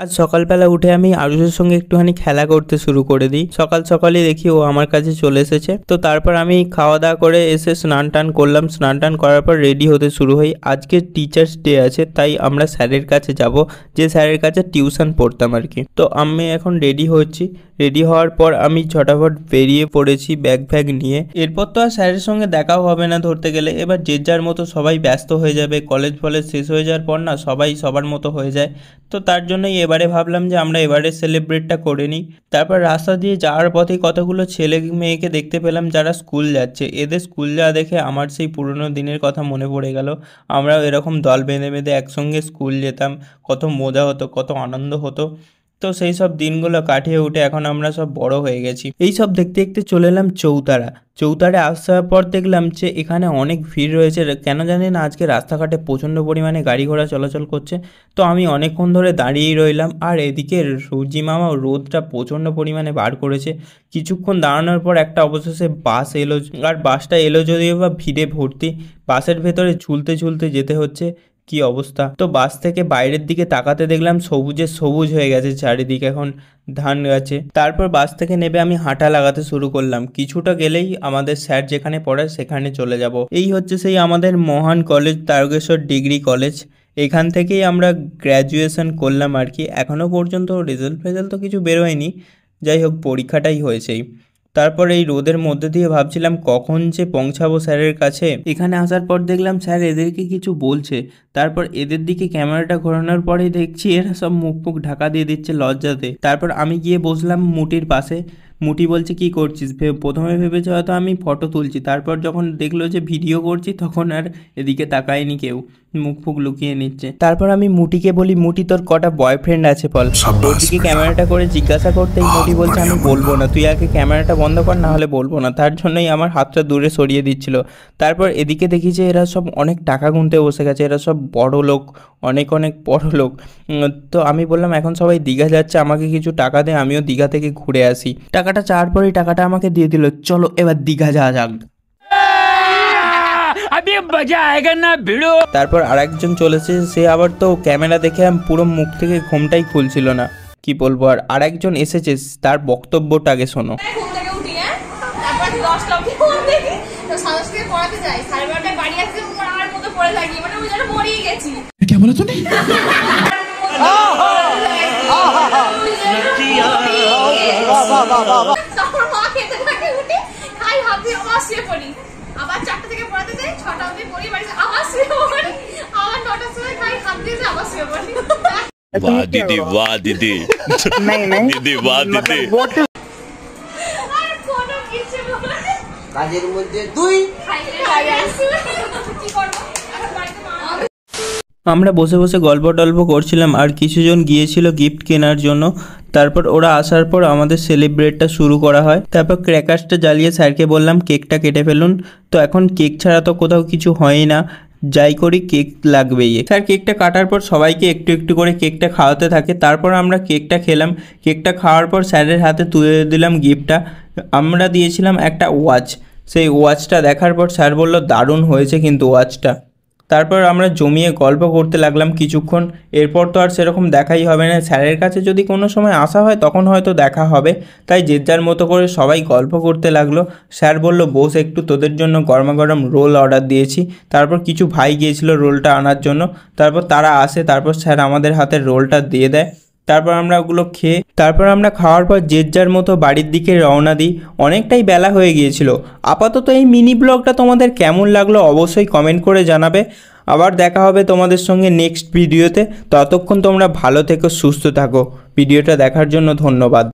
আজ সকালবেলা উঠে আমি আরুষের সঙ্গে একটুখানি খেলা করতে শুরু করে দিই। সকাল সকালই দেখি ও আমার কাছে চলে এসেছে। তো তারপর আমি খাওয়া দাওয়া করে এসে স্নান টান করলাম। স্নান টান করার পর রেডি হতে শুরু হই। আজকে টিচার্স ডে আছে, তাই আমরা স্যারের কাছে যাব, যে স্যারের কাছে টিউশন পড়তাম আর কি। তো আমি এখন রেডি হচ্ছি। রেডি হওয়ার পর আমি ঝটাফট বেরিয়ে পড়েছি ব্যাগ ফ্যাগ নিয়ে। এরপর তো আর স্যারের সঙ্গে দেখাও হবে না ধরতে গেলে। এবার যে যার মতো সবাই ব্যস্ত হয়ে যাবে। কলেজ ফলেজ শেষ হয়ে যাওয়ার পর না সবাই সবার মতো হয়ে যায়। তো তার জন্যই এবারে ভাবলাম যে আমরা এবারে সেলিব্রেটটা করে নিই। তারপর রাস্তা দিয়ে যাওয়ার পথে কতগুলো ছেলে মেয়েকে দেখতে পেলাম যারা স্কুল যাচ্ছে। এদের স্কুল যাওয়া দেখে আমার সেই পুরনো দিনের কথা মনে পড়ে গেল। আমরাও এরকম দল বেঁধে বেঁধে একসঙ্গে স্কুল যেতাম, কত মজা হতো, কত আনন্দ হতো। তো সেই সব দিনগুলো কাটিয়ে উঠে এখন আমরা সব বড় হয়ে গেছি। এই সব দেখতে দেখতে চলে এলাম চৌতারা আসার পর দেখলাম যে এখানে অনেক ভিড় রয়েছে। কেন জানি না আজকে রাস্তাঘাটে প্রচণ্ড পরিমাণে গাড়ি ঘোড়া চলাচল করছে। তো আমি অনেকক্ষণ ধরে দাঁড়িয়েই রইলাম। আর এদিকে সূর্যি মামাও রোদটা প্রচণ্ড পরিমাণে বার করেছে। কিছুক্ষণ দাঁড়ানোর পর একটা অবশেষে বাস এলো। আর বাসটা এলো যদিও বা ভিড়ে ভর্তি। বাসের ভেতরে ঝুলতে ঝুলতে যেতে হচ্ছে। কি অবস্থা! তো বাস থেকে বাইরের দিকে তাকাতে দেখলাম সবুজে সবুজ হয়ে গেছে চারিদিকে, এখন ধান গাছে। তারপর বাস থেকে নেমে আমি হাঁটা লাগাতে শুরু করলাম। কিছুটা গেলেই আমাদের স্যার যেখানে পড়ায় সেখানে চলে যাব। এই হচ্ছে সেই আমাদের মহান কলেজ, তারকেশ্বর ডিগ্রি কলেজ। এখান থেকেই আমরা গ্র্যাজুয়েশন করলাম আর কি। এখনও পর্যন্ত রেজাল্ট তো কিছু বেরোয়নি, যাই হোক পরীক্ষাটাই হয়েছেই। তারপর এই রোদের মধ্যে দিয়ে ভাবছিলাম কখন যে পৌঁছাবো স্যারের কাছে। এখানে আসার পর দেখলাম স্যার এদেরকে কিছু বলছে। তারপর এদের দিকে ক্যামেরাটা ঘোরানোর পরেই দেখছি এরা সব মুখ ঢাকা দিয়ে দিচ্ছে লজ্জাতে। তারপর আমি গিয়ে বসলাম মুটির পাশে। মুটি বলছে কি করছিস? প্রথমে ভেবেছে হয়তো আমি ফটো তুলছি, তারপর যখন দেখলো যে ভিডিও করছি তখন আর এদিকে তাকায়নি কেউ, মুখ লুকিয়ে নিচ্ছে। তারপর আমি মুটিকে বলি, মুটি তোর কটা বয়ফ্রেন্ড আছে বল। ওর দিকে ক্যামেরাটা করে জিজ্ঞাসা করতেই মুটি বলছে আমি বলবো না, তুই আগে ক্যামেরাটা বন্ধ কর, না হলে বলবো না। তার জন্যই আমার হাতটা দূরে সরিয়ে দিচ্ছিল। তারপর এদিকে দেখি যে এরা সব অনেক টাকা গুনতে বসে গেছে। এরা সব বড় লোক, অনেক বড় লোক। তো আমি বললাম এখন সবাই দীঘা যাচ্ছে, আমাকে কিছু টাকা দে, আমিও দীঘা থেকে ঘুরে আসি। টাকাটা চাওয়ার পরেই টাকাটা আমাকে দিয়ে দিল। চলো এবার দীঘা যাওয়া যাক। তারপর আরেকজন চলেছে, সে আবার তো ক্যামেরা দেখে পুরো মুখ থেকে ঘুমটাই খুলছিল না, কি বলবো। আর আরেকজন এসেছে, তার বক্তব্যটা আগে শোনো। क्या बोला तूने? আবার 4টা থেকে পড়াতে যাই, 6টা অবধি পড়ি, বাড়িতে আবার শুয়ে পড়ি, আবার 9টার সময় খাই, হাত দিয়ে আবার শুয়ে পড়ি। वाह दीदी, वाह दीदी, नहीं दीदी, वाह दीदी। আর কোন কিছু বলে কাজের মধ্যে তুই খাইলে কি করব? এখন বাড়িতে মা। আমরা বসে বসে গল্প টল্প করছিলাম, আর কিছুজন গিয়েছিল গিফট কেনার জন্য। তারপর ওরা আসার পর আমাদের সেলিব্রেটটা শুরু করা হয়। তারপর ক্র্যাকার্সটা জ্বালিয়ে স্যারকে বললাম কেকটা কেটে ফেলুন। তো এখন কেক ছাড়া তো কোথাও কিছু হয়ই না, যাই করি কেক লাগবেই। স্যার কেকটা কাটার পর সবাইকে একটু একটু করে কেকটা খাওয়াতে থাকে। তারপর আমরা কেকটা খেলাম। কেকটা খাওয়ার পর স্যারের হাতে তুলে দিলাম গিফটটা। আমরা দিয়েছিলাম একটা ওয়াচ। সেই ওয়াচটা দেখার পর স্যার বলল দারুণ হয়েছে কিন্তু ওয়াচটা। তারপর আমরা জমিয়ে গল্প করতে লাগলাম কিছুক্ষণ। এরপর তো আর সেরকম দেখাই হবে না। স্যারের কাছে যদি কোনো সময় আসা হয় তখন হয়তো দেখা হবে। তাই যে যার মতো করে সবাই গল্প করতে লাগলো। স্যার বলল বস একটু তোদের জন্য গরমা গরম রোল অর্ডার দিয়েছি। তারপর কিছু ভাই গিয়েছিল রোলটা আনার জন্য। তারপর তারা আসে, তারপর স্যার আমাদের হাতে রোলটা দিয়ে দেয়। তারপর আমরা ওগুলো খেয়ে আমরা খাওয়ার পর যে যার মতো বাড়ির দিকে রওনা দিই। অনেকটাই বেলা হয়ে গিয়েছিল। আপাতত এই মিনি ব্লগটা তোমাদের কেমন লাগলো অবশ্যই কমেন্ট করে জানাবে। আবার দেখা হবে তোমাদের সঙ্গে নেক্সট ভিডিওতে। ততক্ষণ তোমরা ভালো থেকো, সুস্থ থাকো। ভিডিওটা দেখার জন্য ধন্যবাদ।